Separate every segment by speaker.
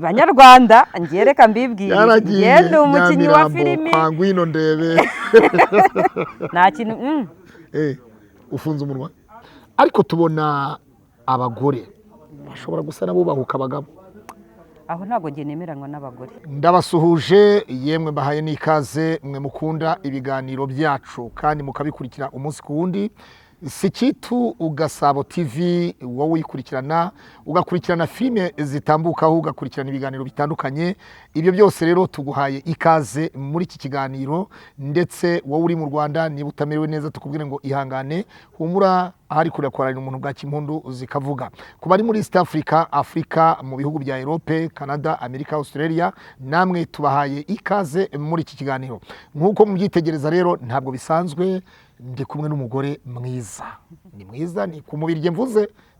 Speaker 1: banyarwanda ngiye reka mbibwire ngende umukinnyi wa filimi
Speaker 2: kwa ngwino ndebe
Speaker 1: nta kintu
Speaker 2: ufunze umunwa ariko tubona abagore bashobora gusa nabo bahuka abagabo
Speaker 1: aho ntago ngiye nemeranwa n'abagore.
Speaker 2: Ndabasuhuje yemwe bahaye n'ikaze mwe mukunda ibiganiro byacu kandi mukabikurikira umunsi ku wundi. Sikitu Gasabo TV wowe uyikurikirana ugakurikirana filime zitambukaho ugakurikirana ibiganiro bitandukanye. Ibyo byose rero tuguhaye ikaze muri iki kiganiro, ndetse wowe uri mu Rwanda niba utamerewe neza tukubwire ngo ihangane humura ahari kurekorana umuntu bwa kimpundu zikavuga. Ku bari muri East Africa mu bihugu bya Europe, Canada, America, Australia, namwe tubahaye ikaze muri iki kiganiro. Nkuko mubyitegereza rero ntabwo bisanzwe, ndi kumwe n'umugore mwiza. Ni mwiza ni ku mubiri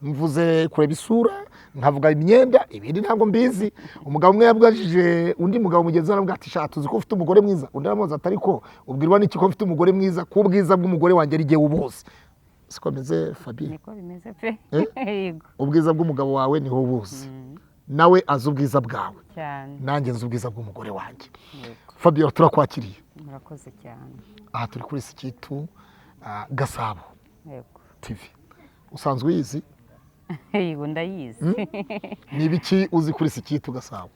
Speaker 2: mvuze kureba isura, nkavuga imyenda, ibindi ntabwo mbizi. Umugabo umwe yabwajije undi mugabo mugenzi we ati shatu uzi ko ufite umugore mwiza, undi aramubaza atari ko ubwirwa n'iki ko ufite umugore mwiza, ku bwiza bw'umugore wanjye ari gihe ubuzi. Siko bimeze Fabien?
Speaker 1: Niko bimeze pe. Yego.
Speaker 2: Ubwiza bw'umugabo wawe niho ubuzi. Nawe azi ubwiza bwawe.
Speaker 1: Cyane.
Speaker 2: Nanjye nzi ubwiza bw'umugore wanjye. Fabien turakwakiriye.
Speaker 1: Murakoze cyane.
Speaker 2: Aha turi kuri Sikitu Gasabo TV. Usanzwe uyizi?
Speaker 1: Yego ndayizi.
Speaker 2: Ni ibiki uzi kuri Sikitu Gasabo?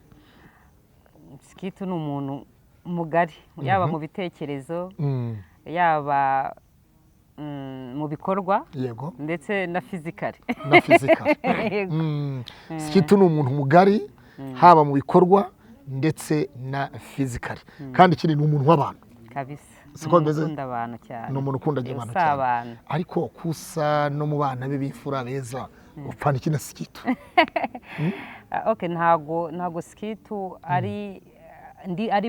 Speaker 1: Sikitu ni umuntu mugari, yaba mu bitekerezo, yaba mu bikorwa,
Speaker 2: yego,
Speaker 1: ndetse na physically.
Speaker 2: Na physically. Sikitu ni umuntu mugari haba mu bikorwa ndetse na physically. Kandi ikindi ni umuntu w'abantu.
Speaker 1: Kabisa.
Speaker 2: Siko bimeze?
Speaker 1: Ukunda abantu cyane.
Speaker 2: Ni umuntu ukunda abantu cyane. Ariko kusa no mu bana be bifura beza upfana iki na Sikitu?
Speaker 1: Okay, ntago Sikitu ari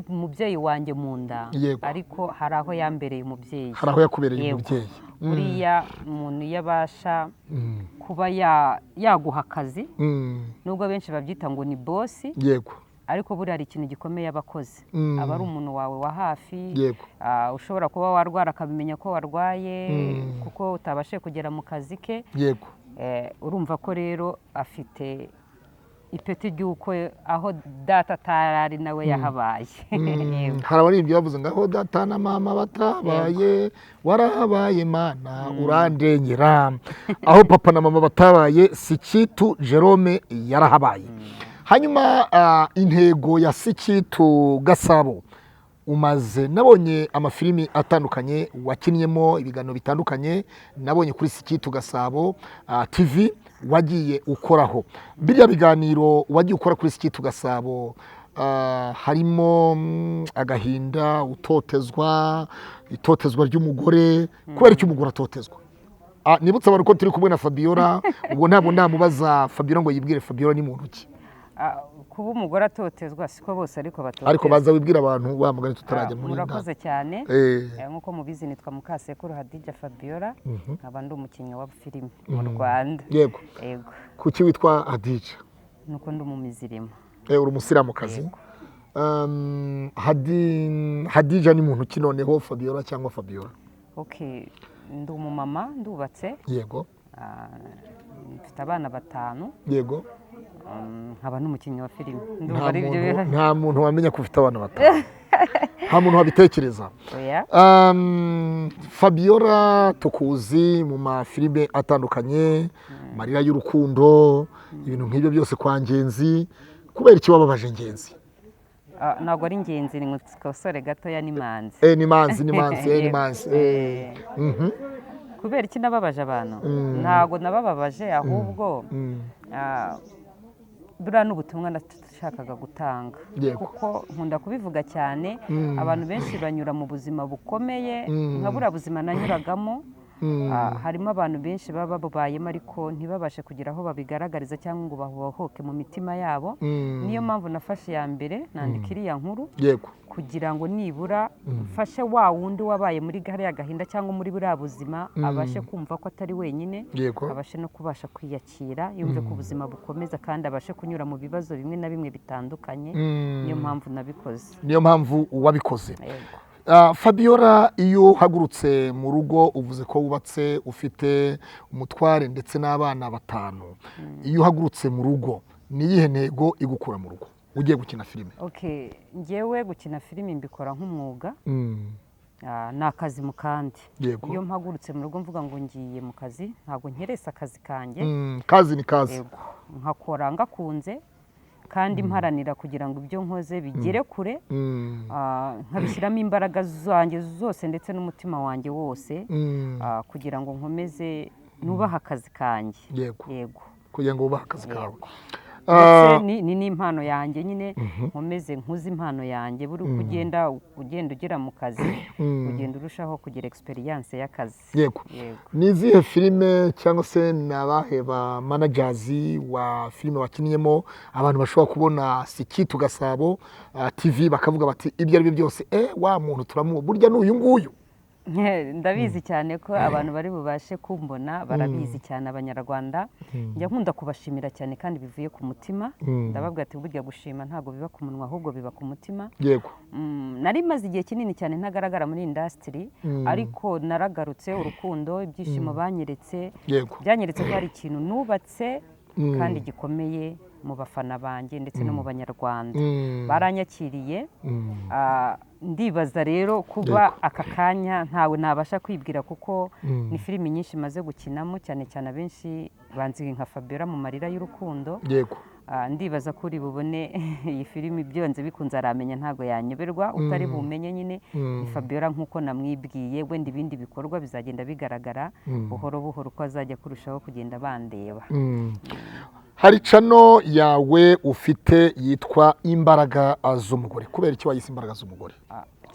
Speaker 1: umubyeyi wanjye mu nda, ariko hari aho yambereye umubyeyi.
Speaker 2: Hari aho yakubereye umubyeyi.
Speaker 1: Buriya umuntu yabasha kuba yaguha akazi, nubwo benshi babyita ngo ni boss.
Speaker 2: Yego.
Speaker 1: Ariko buri hari ikintu gikomeye abakoze. Aba ari umuntu wawe wa hafi.
Speaker 2: Yego.
Speaker 1: Ushobora kuba warwara akabimenya ko warwaye kuko utabashe kugera mu kazi ke.
Speaker 2: Yego.
Speaker 1: Urumva ko rero afite ipeti ry'uko aho data atarari nawe yahabaye.
Speaker 2: Hari abaririmbyi bavuze ngo aho data na mama batabaye warahabaye mana urandengera. Aho papa na mama batabaye Sikitu Jerome yarahabaye. Hanyuma intego ya Sikitu Gasabo, umaze nabonye amafilimi atandukanye wakinniyemo ibiganiro bitandukanye, nabonye kuri Sikitu Gasabo TV wagiye ukoraho. Biriya biganiro wagiye ukora kuri Sikitu Gasabo harimo agahinda, itotezwa ry'umugore. Kubera iki umugore atotezwa? Nibutse abantu ko turi kumwe na Fabiola, ubwo ntabwo ndamubaza Fabiola ngo yibwire Fabiola ni muntu ki.
Speaker 1: Kuba umugore atotezwa siko bose ariko batotezwa.
Speaker 2: Ariko baza wibwira abantu bamugane tutarajya muri nda.
Speaker 1: Murakoze cyane. Nkuko mubizi nitwa Mukasekuru Hadija Fabiola, nkaba ndi umukinnyi wa filime mu Rwanda.
Speaker 2: Yego.
Speaker 1: Yego.
Speaker 2: Kuki witwa Hadija?
Speaker 1: Nuko ndi umumizirimo.
Speaker 2: Uri umusiramukazi. Hadija ni muntu ki noneho, Fabiola cyangwa Fabiola?
Speaker 1: Okay, ndi umumama ndubatse.
Speaker 2: Yego.
Speaker 1: Mfite abana 5.
Speaker 2: Yego.
Speaker 1: Nkaba n'umukinnyi wa filime.
Speaker 2: Nta muntu wamenya ko ufite abana 5. Nta muntu wabitekereza. Fabiola tukuzi mu mafilime atandukanye, Marira y'urukundo, ibintu nk'ibyo byose kwa Ngenzi. Kubera iki wababaje Ngenzi?
Speaker 1: Ntabwo ari Ngenzi, ni nkosore gatoya n'Imanzi.
Speaker 2: N'imanzi.
Speaker 1: Kubera iki nababaje abantu? Ntabwo nabababaje, ahubwo buriya n'ubutumwa nashakaga gutanga, kuko nkunda kubivuga cyane. Abantu benshi banyura mu buzima bukomeye nka buriya buzima nanyuragamo. Harimo abantu benshi baba babayemo ariko ntibabashe kugira aho babigaragariza cyangwa ngo bahohoke mu mitima yabo. Niyo mpamvu nafashe ya mbere nandika iriya nkuru, kugira ngo nibura mfashe wa wundi wabaye muri hariya gahinda cyangwa muri buriya buzima abashe kumva ko atari wenyine, abashe no kubasha kwiyakira, yumve ko ubuzima bukomeza kandi abashe kunyura mu bibazo bimwe na bimwe bitandukanye. Niyo mpamvu nabikoze.
Speaker 2: Niyo mpamvu wabikoze. Fabiola, iyo uhagurutse mu rugo uvuze ko wubatse ufite umutware ndetse n'abana 5. Iyo uhagurutse mu rugo ni iyihe ntego igukura mu rugo ugiye gukina filime?
Speaker 1: Okay, njyewe gukina filime mbikora nk'umwuga, ni akazi mu kandi. Iyo mpagurutse mu rugo mvuga ngo ngiye mu kazi, ntabwo nkeresa akazi kanjye.
Speaker 2: Kazi ni kazi.
Speaker 1: Nkakora ngakunze kandi mparanira kugira ngo ibyo nkoze bigere kure, nkabishyiramo imbaraga zanjye zose ndetse n'umutima wanjye wose, kugira ngo nkomeze nubaha akazi kanjye.
Speaker 2: Yego. Kugira ngo ubahe akazi kawe.
Speaker 1: Ni n'impano yanjye nyine, nkomeze nkuze impano yanjye. Buri ugenda ugera mu kazi, ugenda urushaho kugira experience y'akazi.
Speaker 2: Yego. Ni izihe filime cyangwa se nabahe ba managers wa filime wakiniyemo abantu bashobora kubona Sikitu Gasabo TV bakavuga bati ibyo ari byo byose wa muntu turamu burya n'uyu nguyu?
Speaker 1: Ndabizi cyane ko abantu bari bubashe kumbona, barabizi cyane abanyarwanda. Njya nkunda kubashimira cyane kandi bivuye ku mutima. Ndababwira ati burya gushima ntabwo biba ku munwa ahubwo biba ku mutima.
Speaker 2: Yego.
Speaker 1: Nari maze igihe kinini cyane ntagaragara muri industry, ariko naragarutse, urukundo, ibyishimo banyeretse, byanyeretse ko hari ikintu nubatse kandi gikomeye mu bafana banjye ndetse no mu banyarwanda. Baranyakiriye. Ndibaza rero kuba aka kanya ntawe nabasha kwibwira kuko ni filimi nyinshi maze gukinamo, cyane cyane abenshi banziye nka Fabiola mu marira y'urukundo.
Speaker 2: Yego.
Speaker 1: Ndibaza ko uri bubone iyi filimi byonze bikunze aramenya ntago yanyoberwa, utari bumenye nyine ni Fabiola nkuko namwibwiye. Wenda ibindi bikorwa bizagenda bigaragara buhoro buhoro uko azajya kurushaho kugenda bandeba.
Speaker 2: Hari channel yawe ufite yitwa Imbaraga z'umugore. Kubera iki wayise Imbaraga z'umugore?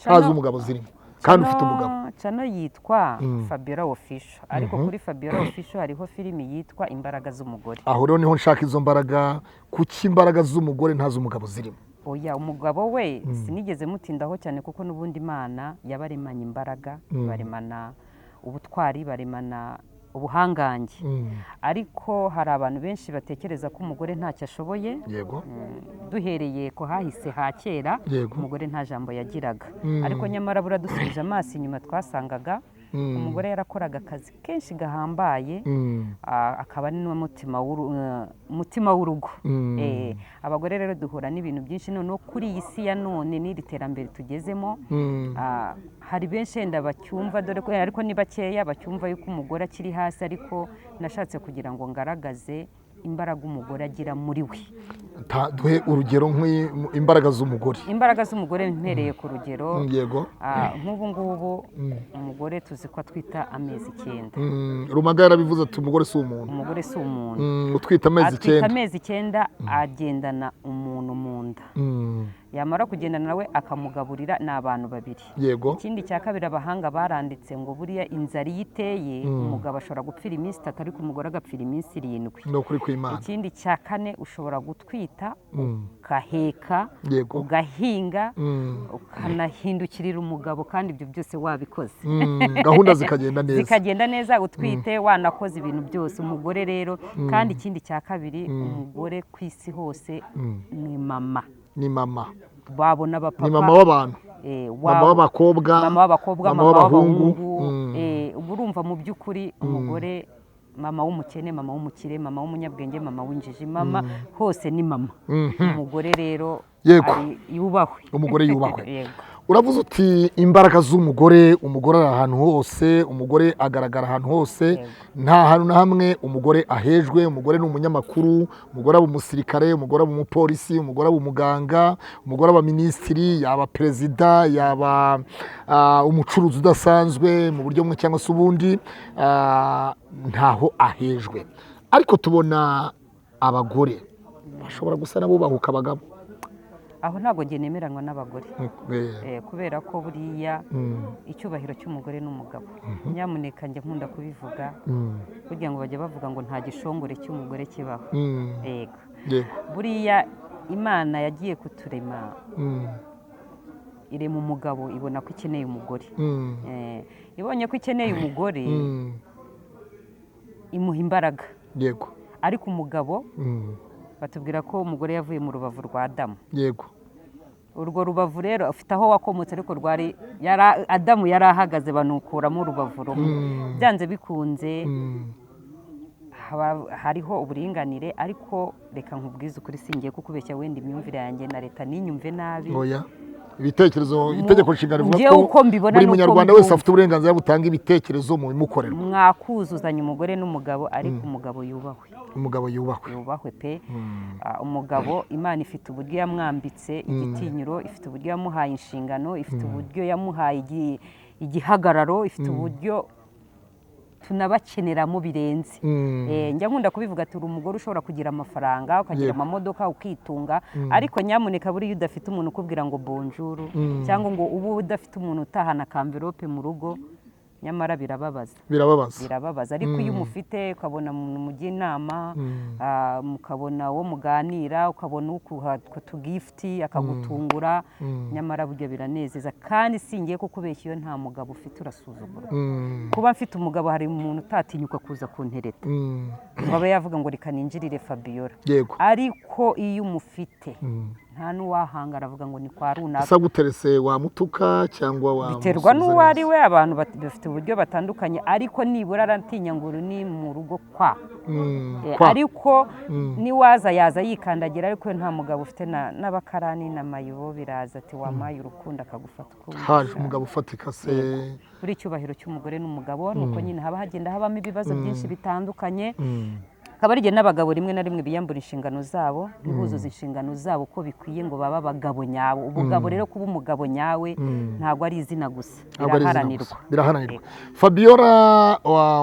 Speaker 2: Haza umugabo zirimo kandi ufite umugabo.
Speaker 1: Channel yitwa Fabiola Official, ariko kuri Fabiola Official hariho filimi yitwa Imbaraga z'umugore.
Speaker 2: Aho rero niho nshaka izo mbaraga. Kuki Imbaraga z'umugore ntazo umugabo zirimo?
Speaker 1: Oya, umugabo we sinigeze mutindaho cyane kuko n'ubundi Imana yabaremanye imbaraga, baremana ubutwari, baremana ubuhangange. Ariko hari abantu benshi batekereza ko umugore ntacyo ashoboye.
Speaker 2: Yego.
Speaker 1: Duhereye ko hahise ha kera umugore nta jambo yagiraga, ariko nyamara buradusubije amaso inyuma twasangaga umugore yarakoraga akazi kenshi gahambaye, akaba ni n'umutima w'urugo. Abagore rero duhura n'ibintu byinshi noneho kuri iyi si ya none n'iri terambere tugezemo. Hari benshi wenda bacyumva, dore ko ariko ni bakeya bacyumva yuko umugore akiri hasi, ariko nashatse kugira ngo ngaragaze imbaraga umugore agira muri we.
Speaker 2: Duhe urugero nk'imbaraga z'umugore.
Speaker 1: Imbaraga z'umugore mpereye ku rugero.
Speaker 2: Yego.
Speaker 1: Nk'ubu ngubu umugore tuzi ko atwita amezi 9.
Speaker 2: Rumaga yarabivuze ati umugore si umuntu.
Speaker 1: Umugore si umuntu.
Speaker 2: Utwita amezi 9.
Speaker 1: Atwita amezi 9 agendana umuntu mu nda. Yamara kugendana nawe akamugaburira n'abantu babiri.
Speaker 2: Yego.
Speaker 1: Ikindi cya kabiri abahanga baranditse ngo buriya inzara yiteye umugabo ashobora gupfira iminsi 3 ariko umugore agapfira iminsi 7.
Speaker 2: No kuri kw'Imana.
Speaker 1: Ikindi cya kane ushobora gutwita ukaheka, ugahinga, ukanahindukirira umugabo, kandi ibyo byose wabikoze.
Speaker 2: Gahunda zikagenda neza.
Speaker 1: Zikagenda neza, utwite wanakoze ibintu byose. Umugore rero kandi ikindi cya kabiri umugore ku isi hose ni mama.
Speaker 2: Ni mama.
Speaker 1: Babona abapapa.
Speaker 2: Ni mama w'abantu. Mama w'abakobwa.
Speaker 1: Mama w'abakobwa, mama w'abahungu. Urumva mu by'ukuri umugore, mama w'umukene, mama w'umukire, mama w'umunyabwenge, mama w'injiji, mama hose ni mama. Umugore rero yubahwe.
Speaker 2: Umugore yubahwe. Uravuze uti imbaraga z'umugore, umugore ari ahantu hose, umugore agaragara ahantu hose, nta hantu na hamwe umugore ahejwe. Umugore ni umunyamakuru, umugore aba umusirikare, umugore aba umupolisi, umugore aba umuganga, umugore aba minisitiri, yaba perezida, yaba umucuruzi udasanzwe mu buryo bumwe cyangwa se ubundi, ntaho ahejwe. Ariko tubona abagore bashobora gusa nabo bahuka abagabo.
Speaker 1: Aho ntago nge nemeranwa n'abagore, kubera ko buriya icyubahiro cy'umugore n'umugabo. Nyamuneka njye nkunda kubivuga kugira ngo bajye bavuga ngo nta gishongore cy'umugore kibaho. Buriya Imana yagiye kuturema, irema umugabo, ibona ko ikeneye umugore. Ibonye ko ikeneye umugore imuha imbaraga.
Speaker 2: Yego.
Speaker 1: Ariko umugabo batubwira ko umugore yavuye mu rubavu rwa Adamu.
Speaker 2: Yego.
Speaker 1: Urwo rubavu rero ufite aho wakomotse, ariko Adamu yari ahagaze banukuramo urubavu rumwe. Byanze bikunze hariho uburinganire ariko reka nkubwize ukuri singiye kukubeshya wenda imyumvire yanjye na leta ninyumve nabi
Speaker 2: oya ibitekerezo itegeko nshinga rivuga
Speaker 1: ko
Speaker 2: buri munyarwanda wese afite uburenganzira butanga ibitekerezo mu bimukorerwa
Speaker 1: mwakuzuzanya umugore n'umugabo ariko umugabo yubahwe pe umugabo Imana ifite uburyo yamwambitse igitinyiro ifite uburyo yamuhaye inshingano ifite uburyo yamuhaye igihagararo ifite uburyo tunabakeneramo birenze njya nkunda kubivuga ati uri umugore ushobora kugira amafaranga ukagira amamodoka ukitunga ariko nyamuneka buriya udafite umuntu ukubwira ngo bonjour cyangwa ngo ubu udafite umuntu utahana kamverope mu rugo nyamara birababaza ariko iyo umufite ukabona umuntu mujya inama mukabona uwo muganira ukabona ukuha utugifti akagutungura nyamara burya biranezeza kandi singiye kukubeshya iyo nta mugabo ufite urasuzugura kuba mfite umugabo hari umuntu utatinyuka kuza kuntereta ngo abe yavuga ngo reka ninjirire Fabiola ariko iyo umufite nta n'uwahanga aravuga ngo ni kwa runaka
Speaker 2: asa guterese wamutuka cyangwa
Speaker 1: biterwa n'uwo ari we abantu bafite uburyo batandukanye ariko nibura aratinya ngo ni mu rugo ariko niwaza yaza yikandagira ariko nta mugabo ufite n'abakarani n'amayibo biraza ati wamaye urukundo akagufata uko
Speaker 2: haje umugabo ufatika se
Speaker 1: buri cyubahiro cy'umugore n'umugabo nuko nyine haba hagenda habamo ibibazo byinshi bitandukanye akaba ari n'abagabo rimwe na rimwe biyambura inshingano zabo ntibuzuze inshingano zabo uko bikwiye ngo baba abagabo nyabo ubugabo rero kuba umugabo nyawe ntabwo ari izina gusa
Speaker 2: biraharanirwa Fabiola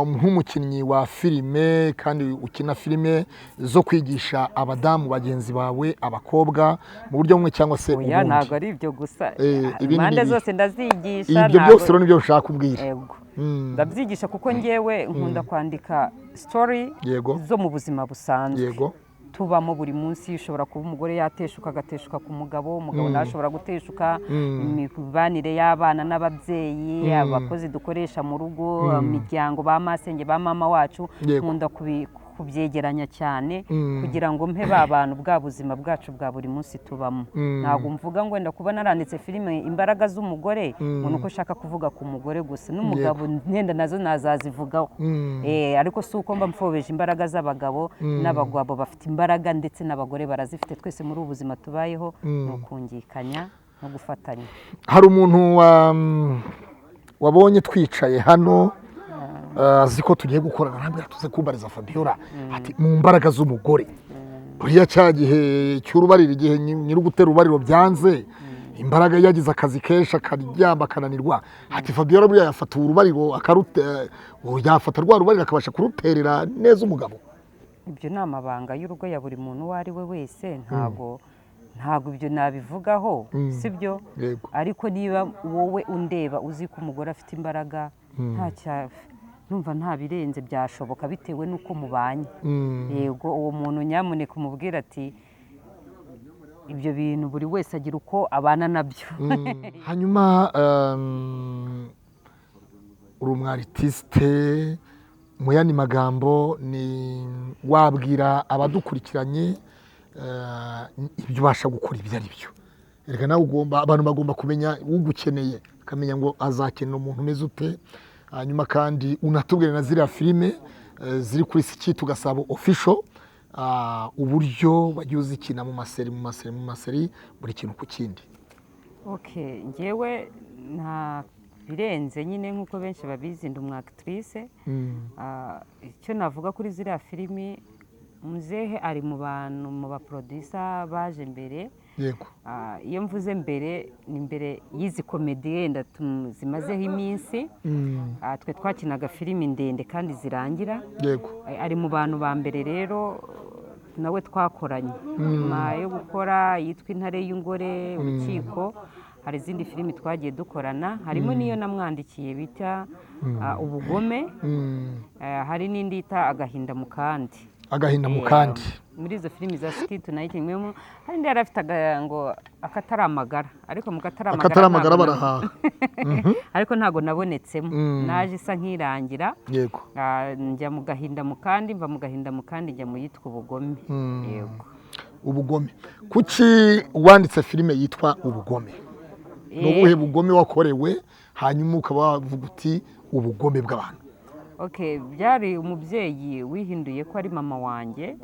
Speaker 2: nk'umukinnyi wa filime kandi ukina filime zo kwigisha abadamu bagenzi bawe abakobwa mu buryo bumwe cyangwa se ubundi
Speaker 1: ntabwo ari ibyo gusa impande zose ndazigisha
Speaker 2: ibyo byose rero nibyo ushaka kubwira
Speaker 1: ndabyigisha kuko ngewe nkunda kwandika story zo mu buzima busanzwe tubamo buri munsi ushobora kuba umugore yateshuka agateshuka ku mugabo umugabo nawe ashobora guteshuka imibanire y'abana n'ababyeyi abakozi dukoresha mu rugo imiryango ba masenge ba mama wacu nkunda kubyegeranya cyane kugira ngo mpe ba bantu bwa buzima bwacu bwa buri munsi tubamo ntabwo mvuga ngo wenda kuba naranditse filime imbaraga z'umugore ngo nuko ushaka kuvuga ku mugore gusa n'umugabo ntenda nazo nazazivugaho ariko si uko mba mfobeje imbaraga z'abagabo n'abagabo bafite imbaraga ndetse n'abagore barazifite twese muri ubu buzima tubayeho ni ukungikanya no gufatanya
Speaker 2: hari umuntu wabonye twicaye hano azi ko tugiye gukorana ntabwo tuze kumbariza Fabiola ati mu mbaraga z'umugore buriya cya gihe cy'urubariro igihe nyiri gutera urubariro byanze imbaraga yagize akazi kenshi akaryama akananirwa ati Fabiola buriya yafata urubariro yafata rwa rubariro akabasha kuruterera neza umugabo
Speaker 1: ibyo ni amabanga y'urugo ya buri muntu uwo ari we wese ntabwo ibyo nabivugaho sibyo ariko niba wowe undeba uzi ko umugore afite imbaraga numva nta birenze byashoboka bitewe n'uko mubanye yego uwo muntu nyamuneka umubwira ati ibyo bintu buri wese agira uko abana nabyo
Speaker 2: hanyuma uri umwaritiste mu yandi magambo ni wabwira abadukurikiranye ibyo ubasha gukora ibyo ari byo reka nawe abantu bagomba kumenya ugukeneye akamenya ngo azakenera umuntu umeze ute hanyuma kandi unatubwire na ziriya filime ziri kuri Sikitu Gasabo official uburyo wagiye uzikina mu maseri buri kintu ku kindi
Speaker 1: ngewe nta birenze nyine nk'uko benshi babizi ndi umwakitrise icyo navuga kuri ziriya filimi muzehe ari mu bantu mu baproducer baje mbere iyo mvuze mbere ni mbere y'izi komedi yenda zimazeho iminsi twe twakinaga filimi ndende kandi zirangira ari mu bantu ba mbere rero nawe twakoranye nyuma yo gukora yitwa Intare y'Ingore Urukiko hari izindi filimi twagiye dukorana harimo n'iyo namwandikiye bita Ubugome hari n'indi yita Agahinda mu kandi muri izo filimi za Sikitu nayo kimwemo hari indi yari afite ngo akatari amagara ariko mu katari
Speaker 2: amagara barahaha
Speaker 1: ariko ntago nabonetsemo naje isa nkirangira njya mu Gahinda mu kandi mva mu Gahinda mu kandi njya mu yitwa Ubugome
Speaker 2: Ubugome kuki wanditse filime yitwa Ubugome n'ubuhe bugome wakorewe hanyuma ukaba wavuga uti ubugome bw'abantu
Speaker 1: byari umubyeyi wihinduye ko ari mama wanjye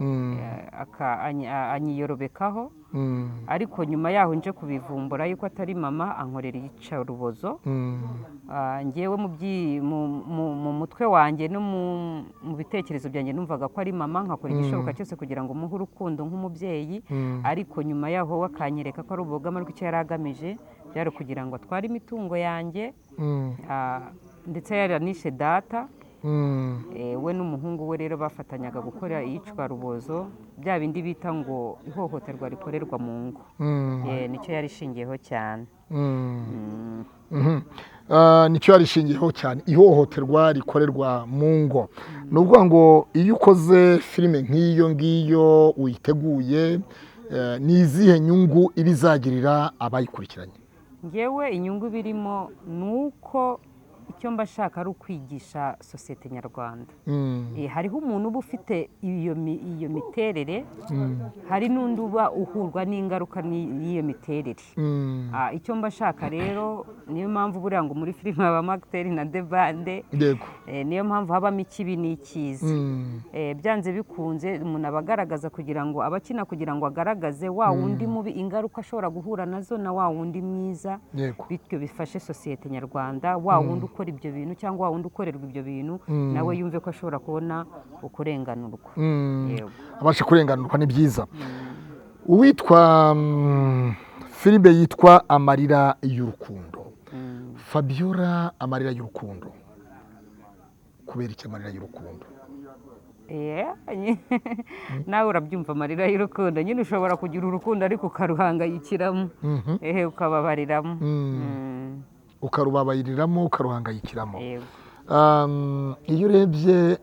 Speaker 1: anyiyorobekaho ariko nyuma yaho nje kubivumbura yuko atari mama ankorera iyicarubozo ngewe mu mutwe wanjye no mu bitekerezo byanjye numvaga ko ari mama nkakora igishoboka cyose kugira ngo muhe urukundo nk'umubyeyi ariko nyuma yaho akanyereka ko ari ubugome ariko icyo yari agamije byari kugira ngo atware imitungo yanjye ndetse yaranishe data we n'umuhungu we rero bafatanyaga gukora iyicwarubozo bya bindi bita ngo ihohoterwa rikorerwa mu ngo nicyo yari ishingiyeho cyane
Speaker 2: nicyo yari ishingiyeho cyane ihohoterwa rikorerwa mu ngo ni ukuvuga ngo iyo ukoze filime nk'iyo ngiyo uyiteguye ni izihe nyungu iba izagirira abayikurikiranye?
Speaker 1: ngewe inyungu birimo ni uko icyo mba shaka ari ukwigisha sosiyete nyarwanda hariho umuntu uba ufite iyo miterere hari n'undi uba uhurwa n'ingaruka n'iyo miterere icyo mba shaka rero niyo mpamvu buriya ngo muri filime habamo agiteri na debande niyo mpamvu habamo ikibi n'ikiza byanze bikunze umuntu aba agaragaza kugira ngo abakina kugira ngo agaragaze wa wundi mubi ingaruka ashobora guhura nazo na wa wundi mwiza bityo bifashe sosiyete nyarwanda wa wundi ukora ibyo bintu cyangwa wa wundi ukorerwa ibyo bintu nawe yumve ko ashobora kubona ukurenganurwa
Speaker 2: abasha kurenganurwa ni byiza. Uwitwa filime yitwa Amarira y'urukundo, Fabiola, amarira y'urukundo kubera iki amarira y'urukundo?
Speaker 1: nawe urabyumva amarira y'urukundo nyine ushobora kugira urukundo ariko ukaruhangayikiramo ukababariramo
Speaker 2: ukarubabariramo ukaruhangayikiramo. iyo urebye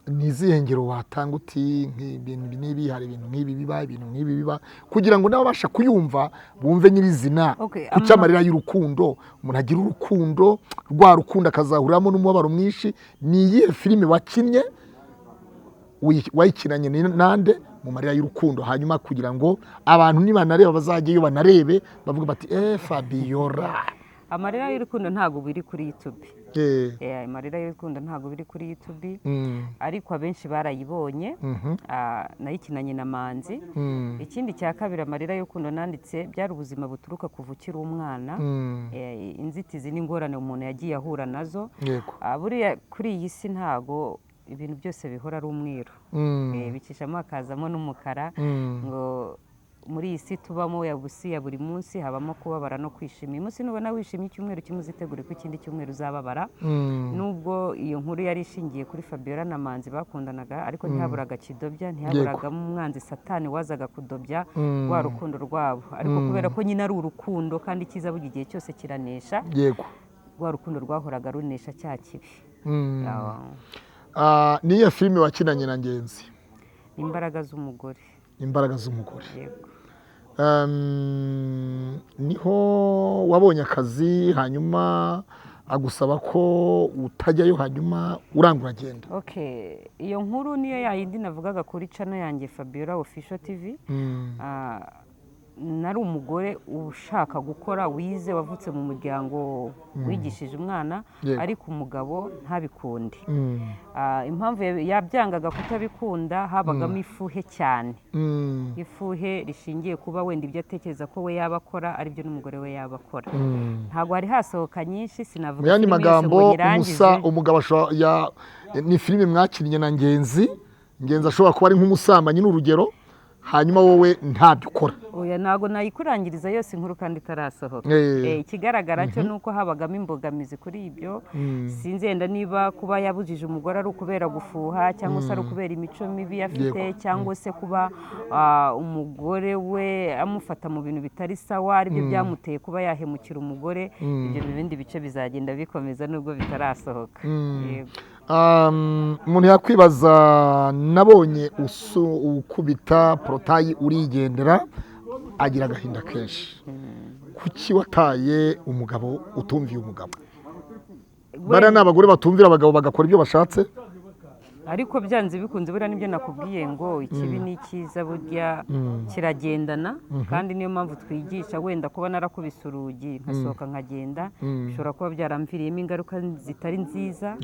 Speaker 2: ni izihe ngero watanga uti nk'ibintu n'ibi hari ibintu nk'ibi biba ibintu nk'ibi biba kugira ngo n'ababasha kuyumva bumve nyirizina kuki amarira y'urukundo umuntu agira urukundo rwa rukundo akazahuriramo n'umubabaro mwinshi? Ni iyihe filime wakinnye wayikinanye nande mu marira y'urukundo hanyuma kugira ngo abantu nibanareba bazajyeyo banarebe bavuga bati Fabiola?
Speaker 1: Amarira y'urukundo ntabwo biri kuri YouTube. Amarira y'urukundo ntabwo biri kuri YouTube ariko abenshi barayibonye nayikinanye na Manzi. Ikindi cya kabiri amarira y'urukundo nanditse byari ubuzima buturuka kuva ukiri umwana, inzitizi n'ingorane umuntu yagiye ahura nazo. Buriya kuri iyi si ntago ibintu byose bihora ari umweru, bicishamo hakazamo n'umukara. Ngo muri iyi si tubamo ya buri munsi habamo kubabara no kwishima. Uyu munsi nubona wishimye icyumweru kimwe uzitegure ko ikindi cyumweru uzababara. Nubwo iyo nkuru yari ishingiye kuri Fabiola na Manzi bakundanaga ariko ntihaburaga kidobya, ntihaburagamo umwanzi satani wazaga kudobya rwa rukundo rwabo. Ariko kubera ko nyine ari urukundo kandi icyiza buri gihe cyose kiranesha, rwa rukundo rwahoraga runesha cya kibi.
Speaker 2: Niyo filime wakinanye na Ngenzi?
Speaker 1: Imbaraga z'umugore.
Speaker 2: Imbaraga z'umugore. Niho wabonye akazi hanyuma agusaba ko utajyayo hanyuma urangura agenda?
Speaker 1: Iyo nkuru niyo yayindi navugaga kuri channel yanjye Fabiola Official TV. Nari umugore ushaka gukora, wize, wavutse mu muryango wigishije umwana ariko umugabo ntabikunde. Impamvu yabyangaga kutabikunda habagamo ifuhe cyane, ifuhe rishingiye kuba wenda ibyo atekereza ko we yabakora aribyo n'umugore we yabakora. Ntabwo hari hasohoka nyinshi sinavuga
Speaker 2: filime magambo umugabo ni filime mwakinnye na Ngenzi ashobora kuba ari nk'umusambanyi n'urugero hanyuma wowe ntabyo ukora?
Speaker 1: Ntabwo nayikurangiriza yose inkuru kandi itarasohoka. Ikigaragara cyo nuko habagamo imbogamizi kuri ibyo. Sinzi yenda niba kuba yabujije umugore ari ukubera gufuha cyangwa se ari ukubera imico mibi afite cyangwa se kuba umugore we amufata mu bintu bitari sawa aribyo byamuteye kuba yahemukira umugore. Ibyo bindi bice bizagenda bikomeza nubwo bitarasohoka.
Speaker 2: umuntu yakwibaza, nabonye ukubita porotayi urigendera agira agahinda kenshi. Kuki wataye umugabo utumviye umugabo? Bariya ni abagore batumvira abagabo bagakora ibyo bashatse?
Speaker 1: ariko byanze bikunze buriya nibyo nakubwiye ngo ikibi n'ikiza burya kiragendana kandi niyo mpamvu twigisha wenda kuba narakubise urugi nkasohoka nkagenda bishobora kuba byaramviriyemo ingaruka zitari nziza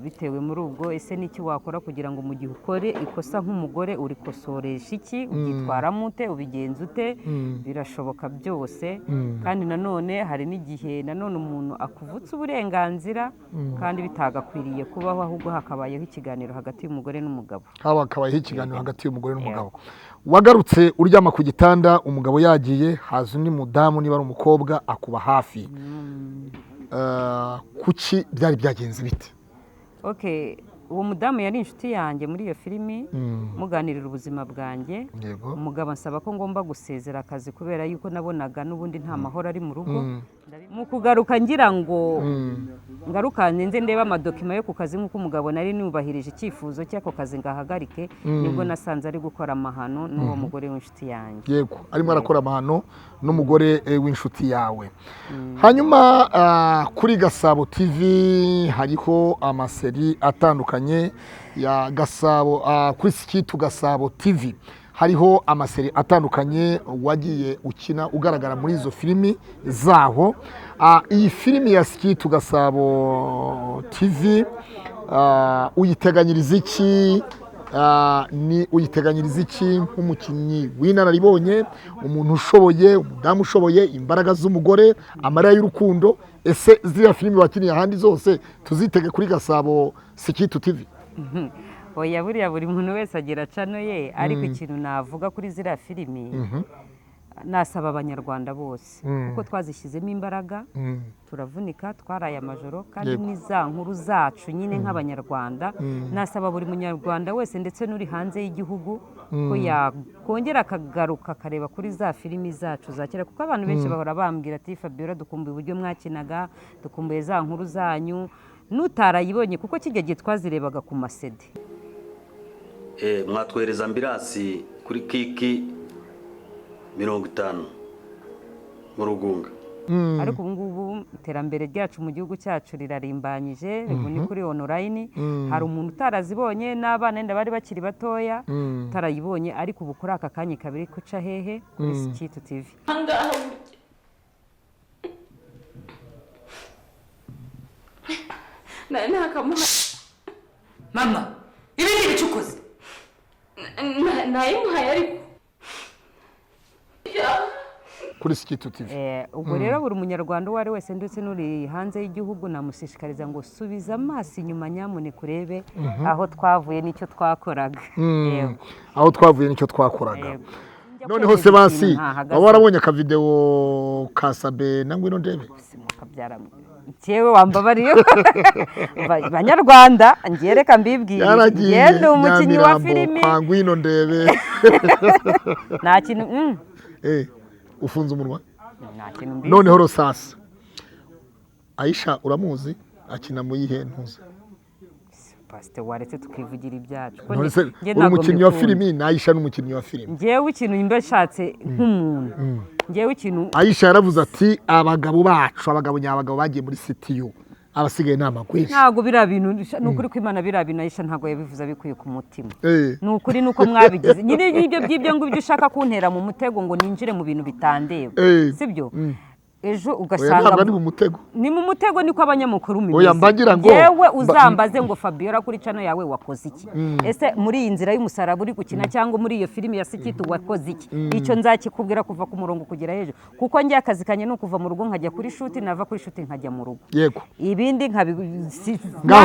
Speaker 1: bitewe muri ubwo ese n'iki wakora kugira ngo mu gihe ukore ikosa nk'umugore urikosoresha iki ubyitwaramo ute ubigenza ute birashoboka byose kandi nanone hari n'igihe nanone umuntu akuvutse uburenganzira kandi bitagakwiriye kubaho ahubwo hakabayeho ikiganiro hagati y'umugore n'umugabo
Speaker 2: hakabayeho ikiganiro hagati y'umugore n'umugabo wagarutse uryama ku gitanda umugabo yagiye haza undi mudamu niba ari umukobwa akuba hafi kuki byari byagenze bite
Speaker 1: uwo mudamu yari inshuti yanjye muri iyo filimi muganirira ubuzima bwanjye umugabo ansaba ko ngomba gusezera akazi kubera yuko nabonaga n'ubundi nta mahoro ari mu rugo mu kugaruka ngira ngo ngarukane nze ndeba amadokima yo ku kazi nk'uko umugabo nari nubahirije icyifuzo cy'ako kazi ngahagarike nibwo nasanze ari gukora amahano n'uwo mugore w'inshuti yanjye
Speaker 2: yego arimo arakora amahano n'umugore w'inshuti yawe hanyuma kuri Gasabo TV hariho amaseri atandukanye ya Gasabo kuri Sikitu Gasabo TV hariho amaseri atandukanye wagiye ukina ugaragara muri izo filimi zaho iyi filimi ya Sikitu Gasabo TV uyiteganyiriza iki uyiteganyiriza iki nk'umukinnyi w'inararibonye umuntu ushoboye umudamu ushoboye imbaraga z'umugore amarira y'urukundo ese ziriya filimi wakiniye ahandi zose tuzitege kuri Gasabo Sikitu TV
Speaker 1: oya buriya buri muntu wese agira cano ye ariko ikintu navuga kuri ziriya filimi nasaba abanyarwanda bose kuko twazishyizemo imbaraga turavunika twaraye amajoro kandi n'iza nkuru zacu nyine nk'abanyarwanda nasaba buri munyarwanda wese ndetse n'uri hanze y'igihugu ko yakongera akagaruka akareba kuri za filimi zacu za kera kuko abantu benshi bahora bambwira ati Fabiola dukumbuye uburyo mwakinaga dukumbuye za nkuru zanyu n'utarayibonye kuko kijya gihe twazirebaga ku masede
Speaker 3: mwatwereza ambirasi kuri kiki 50 mu Rugunga
Speaker 1: ariko ubu ngubu iterambere ryacu mu gihugu cyacu rirarimbanyije ubu ni kuri online hari umuntu utarazibonye n'abana nda bari bakiri batoya utarayibonye ariko ubu kuri aka kanya kabiri kuca hehe kuri Sikitu TV
Speaker 4: mama ibi ni ibicukuzi nayimuhaye ariko
Speaker 2: kuri Sikitu TV
Speaker 1: ubwo rero buri munyarwanda uwo ari wese ndetse n'uri hanze y'igihugu namushishikariza ngo subiza amaso inyuma nyamuneka urebe aho twavuye n'icyo twakoraga
Speaker 2: aho twavuye n'icyo twakoraga noneho se basi waba warabonye akavideo ka Sabe na Ngwino Ndebe
Speaker 1: cyewe wambabariye banyarwanda ngiye reka mbibwire ngende umukinnyi wa filimi
Speaker 2: kwa Ngwino Ndebe
Speaker 1: nta kintu
Speaker 2: ufunze umunwa noneho Rosasa Aisha uramuzi akina mu yihe ntuza
Speaker 1: pasite waretse tukivugira ibyacu
Speaker 2: uri umukinnyi wa filimi na Aisha n'umukinnyi wa filimi
Speaker 1: ngewe ikintu mbashatse nk'umuntu ngewe ikintu
Speaker 2: Aisha yaravuze ati abagabo bacu abagabo nyabagabo bagiye muri CTU abasigaye nama kwinshi
Speaker 1: ntago bira bintu nukuri kwimana bira bintu Aisha ntago yabivuze abikuye ku mutima nukuri nuko mwabigize nyine ibyo ngo ibyo ushaka kuntera mu mutego ngo ninjire mu bintu bitandeba sibyo ejo ugasanga ni mu mutego niko abanyamukuru mimeze yewe uzambaze ngo Fabiola kuri cano yawe wakoze iki ese muri iyi nzira y'umusaraba uri gukina cyangwa muri iyo filimi ya Sikitu wakoze iki icyo nzakikubwira kuva ku murongo kugera hejuru kuko njye akazi kanye no kuva mu rugo nkajya kuri shoot nava kuri shoot nkajya mu rugo
Speaker 2: yego
Speaker 1: ibindi nta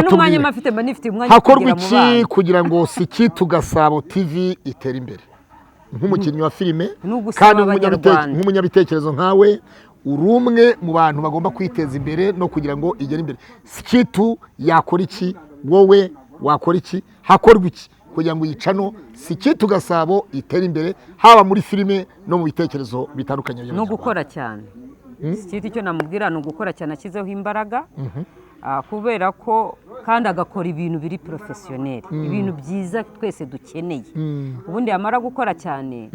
Speaker 1: n'umwanya mafite mba nifite umwanya
Speaker 2: hakorwa iki kugira ngo Sikitu Gasabo TV itere imbere nk'umukinnyi wa filime kandi nk'umunyabitekerezo nkawe uri umwe mu bantu bagomba kwiteza imbere no kugira ngo igere imbere Sikitu yakora iki wowe wakora iki hakorwa iki kugira ngo yicano Sikitu Gasabo itere imbere haba muri filime no mu bitekerezo bitandukanye
Speaker 1: no gukora cyane Sikitu icyo namubwira no gukora cyane akizeho imbaraga kubera ko kandi agakora ibintu biri professionnel ibintu byiza twese dukeneye ubundi yamara gukora cyane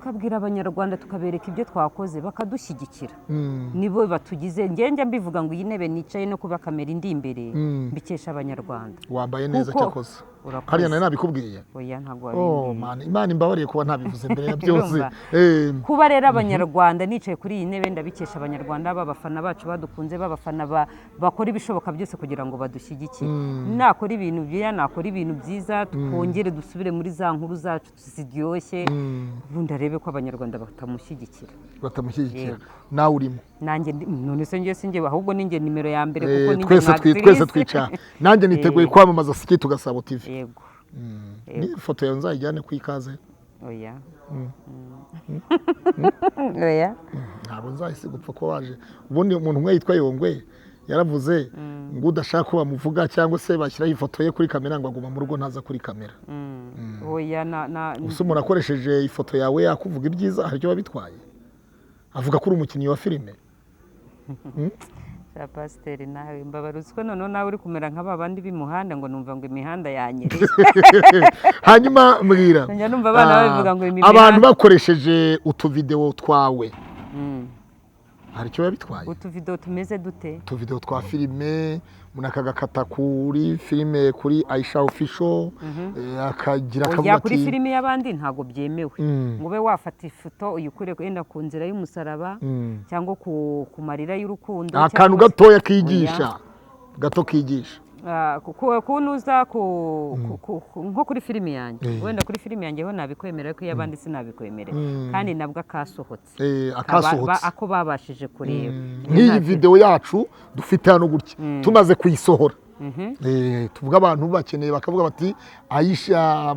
Speaker 1: tukabwira abanyarwanda tukabereka ibyo twakoze bakadushyigikira nibo batugize ngenge mbivuga ngo iyi ntebe nicaye no kuba kamera indi imbere mbikesha abanyarwanda
Speaker 2: wambaye neza cyakoze hariya nari nabikubwiye
Speaker 1: oya ntabwo
Speaker 2: wabimbwiye Imana imbabariye kuba ntabivuze mbere ya byose
Speaker 1: kuba rero abanyarwanda nicaye kuri iyi ntebe ndabikesha abanyarwanda b'abafana bacu badukunze b'abafana bakora ibishoboka byose kugira ngo badushyigikire nakora ibintu byiza nakora ibintu byiza twongere dusubire muri za nkuru zacu ziryoshye ubundi arebe ko abanyarwanda batamushyigikira
Speaker 2: nawe urimo
Speaker 1: nanjye none se njye sinjye ahubwo ninjye nimero ya mbere kuko ninjye
Speaker 2: twese twica nanjye niteguye kwamamaza Sikitu Gasabo TV
Speaker 1: yego
Speaker 2: ni ifoto yawe nzayijyane ku ikaze
Speaker 1: oya
Speaker 2: ntabwo nzahise gupfa ko waje ubundi umuntu umwe yitwa Yongwe yaravuze ngo udashaka ko bamuvuga cyangwa se bashyiraho ifoto ye kuri kamera ngo aguma mu rugo ntaza kuri kamera
Speaker 1: oya
Speaker 2: gusa umuntu akoresheje ifoto yawe yakuvuga ibyiza hari icyo babitwaye avuga ko uri umukinnyi wa filime
Speaker 1: cya pasiteri nawe mbabaruzi ko noneho nawe uri kumera nka ba bandi b'imuhanda ngo numva ngo imihanda yanyereye
Speaker 2: hanyuma mbwira
Speaker 1: numva abana babivuga ngo
Speaker 2: abantu bakoresheje utuvidewo twawe hari icyo babitwaye
Speaker 1: utuvidewo tumeze dute
Speaker 2: utuvidewo twa filime umuntu akagakata kuri filime kuri Aisha Official akagira akavuga ati
Speaker 1: kuri filime y'abandi ntabwo byemewe ngo ube wafata ifoto uyikure wenda ku nzira y'umusaraba cyangwa ku marira y'urukundo
Speaker 2: akantu gatoya kigisha gato kigisha
Speaker 1: kunuza nko kuri filime yanjye wenda kuri filime yanjye ho nabikwemerera ko iy'abandi sinabikwemerera kandi nabwo akasohotse ako babashije kureba
Speaker 2: nk'iyi video yacu dufite hano gutya tumaze kuyisohora tuvuga abantu bakeneye bakavuga bati Aisha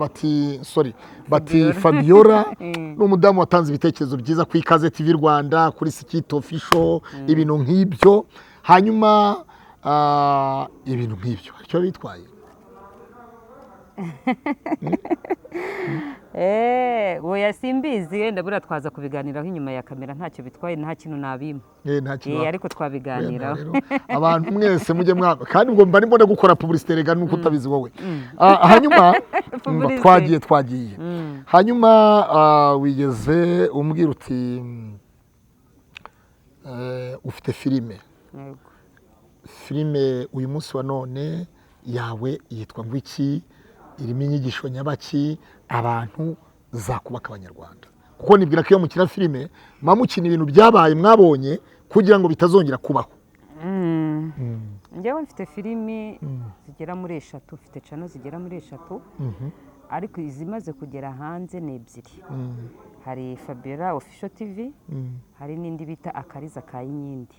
Speaker 2: bati Fabiola n'umudamu watanze ibitekerezo byiza ku Ikaze TV Rwanda kuri Sikitu Official ibintu nk'ibyo hanyuma ibintu nk'ibyo icyo bitwaye
Speaker 1: oya simbizi wenda buriya twaza kubiganiraho inyuma ya kamera ntacyo bitwaye nta kintu nabima ariko twabiganiraho
Speaker 2: abantu mwese mujye mwaba kandi ubwo mba ndimo gukora publicité rega nuko utabizi wowe hanyuma twagiye hanyuma wigeze umbwira uti ufite filime uyu munsi wa none yawe yitwa ngo iki irimo inyigisho nyabaki abantu zakubaka abanyarwanda kuko nibwira ko iyo mukina filime mukina ibintu byabaye mwabonye kugira ngo bitazongera kubaho
Speaker 1: njyewe mfite filimi zigera muri 3 mfite cano zigera muri 3 ariko izimaze kugera hanze ni 2 hari Fabiola Official TV hari n'indi bita Akariza Kayinyindi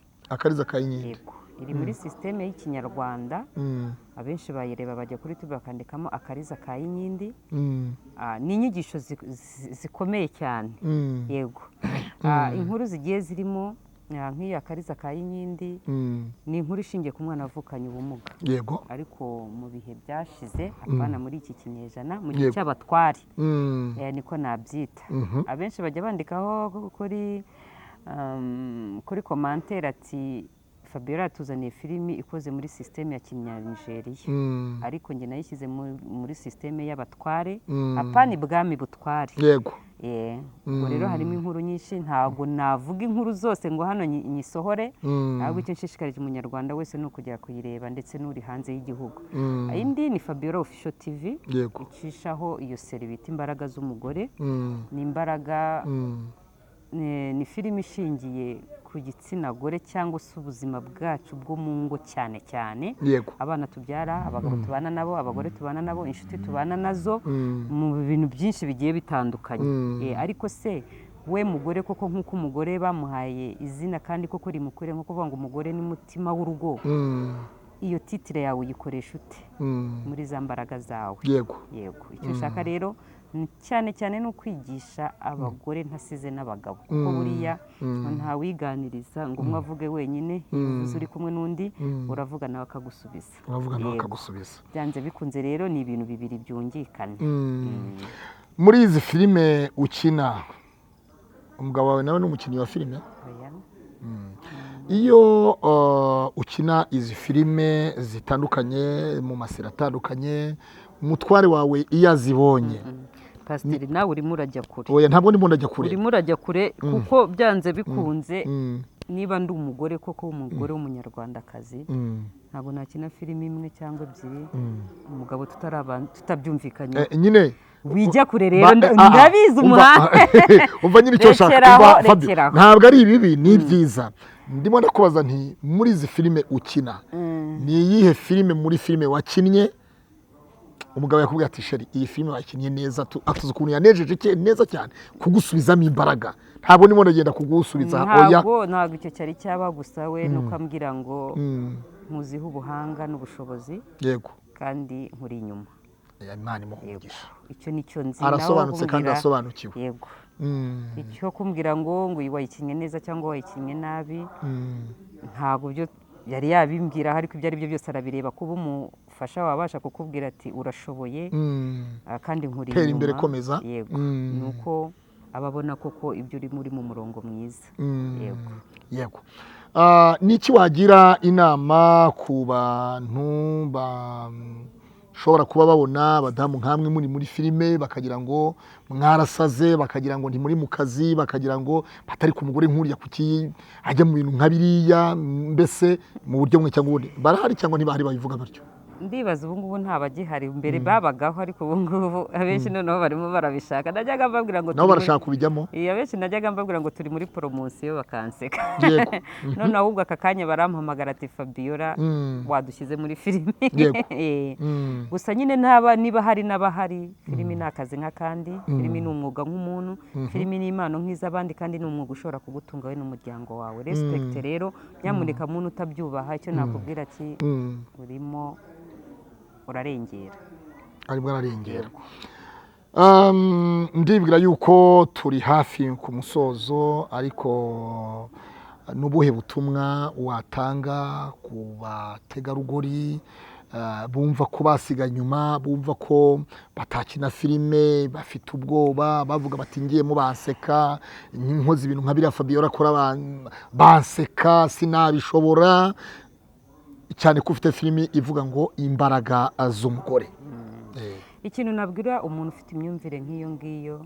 Speaker 1: iri muri systeme y'ikinyarwanda abenshi bayireba bajya kuri YouTube bakandikamo Akariza Kayinyindi ni inyigisho zikomeye cyane yego inkuru zigiye zirimo nk'iyo Akariza Kayinyindi ni inkuru ishingiye ku mwana wavukanye ubumuga
Speaker 2: yego
Speaker 1: ariko mu bihe byashize apana muri iki kinyejana mu gihe cy'abatwari niko nabyita abenshi bajya bandikaho kuri commentaire ati Fabiola tuzaniye filimi ikoze muri systeme ya Kinyanigeria ariko nge nayishyize muri systeme y'abatware apana ibwami butware
Speaker 2: yego
Speaker 1: ubwo rero harimo inkuru nyinshi ntabwo navuga inkuru zose ngo hano nyisohore ahubwo icyo nshishikarije umunyarwanda wese ni ukujya kuyireba ndetse n'uri hanze y'igihugu indi ni Fabiola Official TV icishaho iyo serivisi imbaraga z'umugore ni imbaraga ni filime ishingiye ku gitsina gore cyangwa se ubuzima bwacu bwo mu ngo cyane cyane abana tubyara abagabo tubana nabo abagore tubana nabo inshuti tubana nazo mu bintu byinshi bigiye bitandukanye ariko se we mugore koko nk'uko umugore bamuhaye izina kandi koko rimukure nko kuvuga ngo umugore ni mutima w'urugo iyo titire yawe uyikoresha ute muri za mbaraga zawe yego icyo nshaka rero cyane cyane no kwigisha abagore ntasize n'abagabo kuko buriya ntawiganiriza ngo umwe avuge wenyine uvuze uri kumwe n'undi uravuga nawe akagusubiza byanze bikunze rero ni ibintu bibiri byungikana
Speaker 2: muri izi filime ukina umugabo wawe nawe ni umukinnyi wa filime iyo ukina izi filime zitandukanye mu masira atandukanye umutware wawe iyo azibonye
Speaker 1: pasiteri nawe urimo urajya kure
Speaker 2: oya ntabwo ndimo ndajya kure
Speaker 1: urimo urajya kure kuko byanze bikunze niba ndi umugore koko w'umugore w'umunyarwandakazi ntabwo nakina filime imwe cyangwa ebyiri umugabo tutabyumvikanye
Speaker 2: nyine
Speaker 1: wijya kure rero ndabizi umuhanda
Speaker 2: umva nyine icyo nshaka ntabwo ari ibibi ni byiza ndimo ndakubaza nti muri izi filime ukina ni iyihe filime muri filime wakinnye umugabo yakubwiye ati sheri iyi filime wakinnye neza atuze ukuntu yanejeje neza cyane kugusubizamo imbaraga ntabwo ndimo ndagenda kugusubiza
Speaker 1: ntabwo icyo cyari cyaba gusa we nuko ambwira ngo nkuziho ubuhanga n'ubushobozi
Speaker 2: yego
Speaker 1: kandi nkuri inyuma
Speaker 2: Imana imuhungisha
Speaker 1: icyo nicyo nzi
Speaker 2: arasobanutse kandi asobanukiwe
Speaker 1: yego icyo kumbwira ngo wayikinnye neza cyangwa wayikinnye nabi ntabwo byo yari yabimbwira ariko ibyo ari byo byose arabireba kuba umufasha wabasha kukubwira ati urashoboye kandi nkuri
Speaker 2: inyuma imbere komeza
Speaker 1: yego nuko ababona koko ibyo uri muri mu murongo mwiza yego
Speaker 2: yego niki wagira inama ku bantu bashobora kuba babona abadamu nk'amwe muri filime bakagira ngo mwarasaze bakagira ngo ntimuri mu kazi bakagira ngo batari ku mugore nk'uriya kuki ajya mu bintu nka biriya mbese mu buryo bumwe cyangwa ubundi barahari cyangwa ntibahari babivuga batyo
Speaker 1: ndibaza ubu ngubu ntabagihari mbere babagaho ariko ubu ngubu abenshi noneho barimo barabishaka najyaga mbabwira ngo
Speaker 2: nabo barashaka kubijyamo
Speaker 1: abenshi najyaga mbabwira ngo turi muri poromosiyo bakanseka none ahubwo aka kanya barampamagara ati Fabiola wadushyize muri filime gusa nyine niba hari n'abahari filime ni akazi nk'akandi filime ni umwuga nk'umuntu filime ni impano nk'iz'abandi kandi ni umwuga ushobora kugutunga we n'umuryango wawe respect rero nyamuneka muntu utabyubaha icyo nakubwira ati urimo urarengera
Speaker 2: arimo ararengera ndibwira yuko turi hafi ku musozo ariko n'ubuhe butumwa watanga ku bategarugori bumva ko basiga nyuma bumva ko batakina filime bafite ubwoba bavuga bati ngiyemo banseka nkoze ibintu nka biriya Fabiola akora banseka sinabishobora cyane ko ufite filimi ivuga ngo imbaraga z'umugore
Speaker 1: ikintu nabwira umuntu ufite imyumvire nk'iyo ngiyo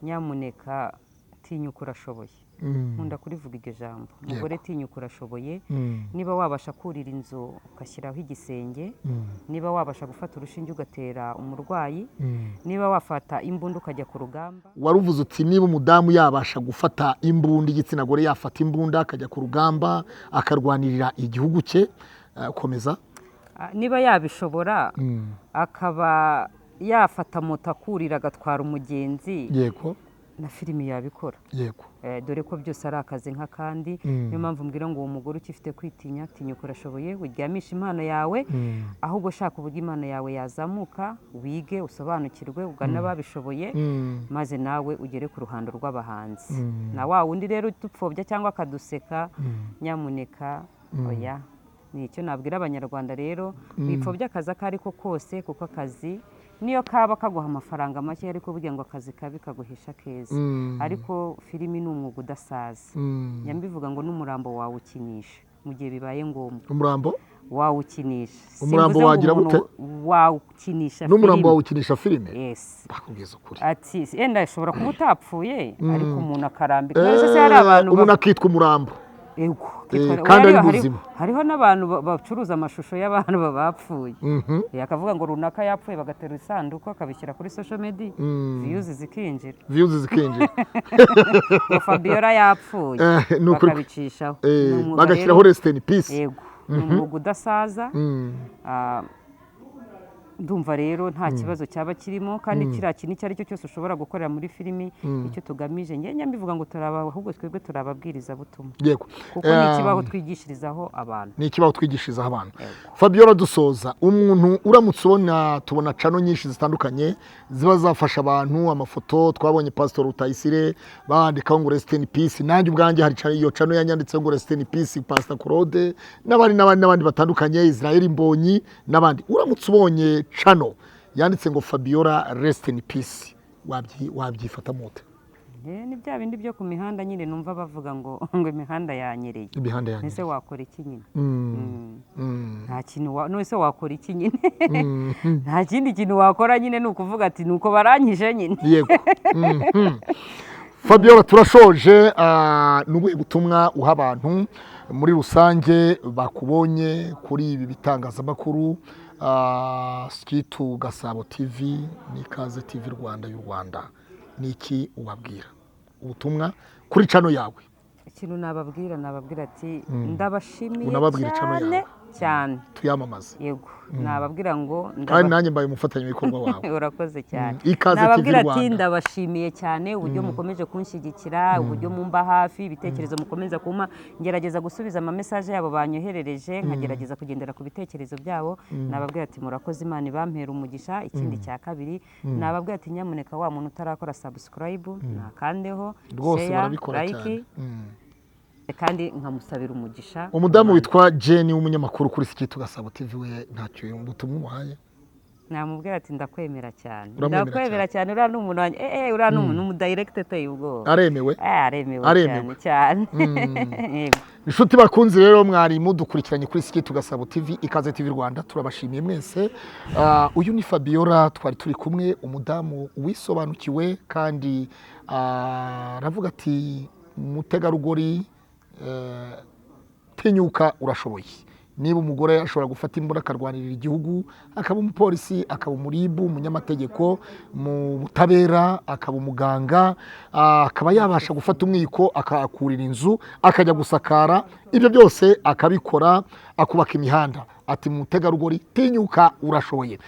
Speaker 1: nyamuneka tinyuka urashoboye nkunda kurivuga iryo jambo umugore tinyuka urashoboye niba wabasha kurira inzu ugashyiraho igisenge niba wabasha gufata urushinge ugatera umurwayi niba wafata imbunda ukajya ku rugamba
Speaker 2: waruvuze uti niba umudamu yabasha gufata imbunda igitsina gore yafata imbunda akajya ku rugamba akarwanirira igihugu cye komeza
Speaker 1: niba yabishobora akaba yafata moto akurira agatwara umugenzi
Speaker 2: yego
Speaker 1: na filime yabikora
Speaker 2: yego
Speaker 1: dore ko byose ari akazi nk'akandi niyo mpamvu mbwira ngo uwo mugore ukifite kwitinya tinyuka urashoboye uryamisha impano yawe ahubwo ushaka uburyo impano yawe yazamuka wige usobanukirwe ugana ababishoboye maze nawe ugere ku ruhando rw'abahanzi na wa wundi rero udupfobya cyangwa akaduseka nyamuneka oya ni icyo nabwira abanyarwanda rero bipfobya akazi ako ari ko kose kuko akazi niyo kaba kaguha amafaranga make ariko burya ngo akazi kabi kaguhisha keza ariko filimi ni umwuga udasaza nyambivuga ngo n'umurambo wawukinisha mu gihe bibaye ngombwa
Speaker 2: umurambo
Speaker 1: wawukinisha
Speaker 2: umurambo wagira gute
Speaker 1: wawukinisha
Speaker 2: n'umurambo wawukinisha filime
Speaker 1: yes
Speaker 2: bakubwiza ukuri
Speaker 1: ati yenda ashobora kuba utapfuye ariko umuntu akarambika hari abantu
Speaker 2: umuntu akitwa umurambo
Speaker 1: kandi ari muzima hariho n'abantu bacuruza amashusho y'abantu bapfuye akavuga ngo runaka yapfuye bagatera isanduku akabishyira kuri social media views zikinjira ngo Fabiola yapfuye bakabicishaho
Speaker 2: bagashyiraho rest in peace
Speaker 1: yego ni umwuga udasaza ndumva rero nta kibazo cyaba kirimo kandi kiriya kintu icyo ari cyo cyose ushobora gukorera muri filimi icyo tugamije njye mbivuga ngo ahubwo twebwe turababwiriza butumwa kuko ni ikibaho twigishirizaho abantu
Speaker 2: Fabiola dusoza umuntu uramutse ubona tubona cano nyinshi zitandukanye ziba zafasha abantu amafoto twabonye Pastor Rutayisire bandikaho ngo rest in peace nanjye ubwanjye hari iyo cano yanyanditseho ngo rest in peace Pastor Claude n'abandi batandukanye Israel Mbonyi n'abandi uramutse ubonye cano yanditse ngo Fabiola rest in peace wabyifata mute
Speaker 1: ni bya bindi byo ku mihanda nyine numva bavuga ngo imihanda yanyereye.
Speaker 2: imihanda yanyereye.
Speaker 1: Ese wakora iki nyine? Nta kintu nose wakora iki nyine? Nta kindi kintu wakora nyine, ni ukuvuga ati nuko baranyije nyine.
Speaker 2: Yego. Fabiola, turashoje. N'ubuhe butumwa uha abantu muri rusange bakubonye kuri ibi bitangazamakuru, Skitu Gasabo TV n'Ikaze TV Rwanda y'u Rwanda, niki ubabwira ubutumwa kuri channel yawe?
Speaker 1: Ikintu nababwira ati ndabashimiye cyane
Speaker 2: tuyamamaze.
Speaker 1: Yego, nababwira ngo
Speaker 2: kandi nanjye mbaye umufatanyabikorwa wawe.
Speaker 1: Urakoze cyane.
Speaker 2: Nababwira
Speaker 1: ati ndabashimiye cyane uburyo mukomeje kunshyigikira, uburyo mumba hafi, ibitekerezo mukomeza kuma, ngerageza gusubiza ama message yabo banyoherereje, nkagerageza kugendera ku bitekerezo byabo. Nababwira ati murakoze, Imana ibampera umugisha. Ikindi cya kabiri, nababwira ati nyamuneka wa muntu utarakora subscribe nakandeho, share, like, kandi nkamusabira umugisha.
Speaker 2: Umudamu witwa Jenny w'umunyamakuru kuri Skitu Gasabo TV, we ntacyo ubutumwa umuhaye?
Speaker 1: Namubwira ati ndakwemera cyane. Ndakwemera cyane, uriya n'umuntu wanjye. Uriya n'umuntu umudirector uteye ubwoba.
Speaker 2: Aremewe?
Speaker 1: Aremewe cyane.
Speaker 2: Inshuti bakunzi rero, mwari mudukurikiranye kuri Skitu Gasabo TV, Ikaze TV Rwanda, turabashimiye mwese. Uyu ni Fabiola twari turi kumwe, umudamu wisobanukiwe kandi aravuga ati mutegarugori, tinyuka urashoboye. Niba umugore ashobora gufata imbunda akarwanirira igihugu, akaba umupolisi, akaba umuribu, umunyamategeko, mu butabera, akaba umuganga, akaba yabasha gufata umwiko akakurira inzu, akajya gusakara, ibyo byose akabikora, akubaka imihanda. Ati mutegarugori, tinyuka urashoboye.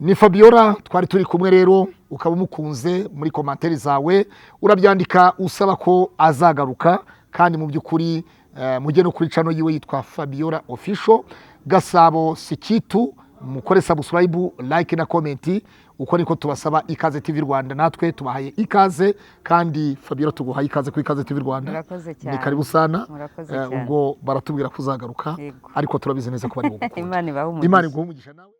Speaker 2: Ni Fabiola twari turi kumwe rero. Ukaba umukunze, muri komanteri zawe urabyandika usaba ko azagaruka, kandi mu by'ukuri mujye no kuri channel yiwe yitwa Fabiola Official Gasabo Skitu, mukore subscribe, like na comment. Uko niko tubasaba Ikaze TV Rwanda, natwe tubahaye ikaze, kandi Fabiola tuguhaye ikaze ku Ikaze TV Rwanda. Ni karibu sana. Ubwo baratubwira kuzagaruka, ariko turabizi neza ko bari bugukunda. Imana ibahe umugisha nawe.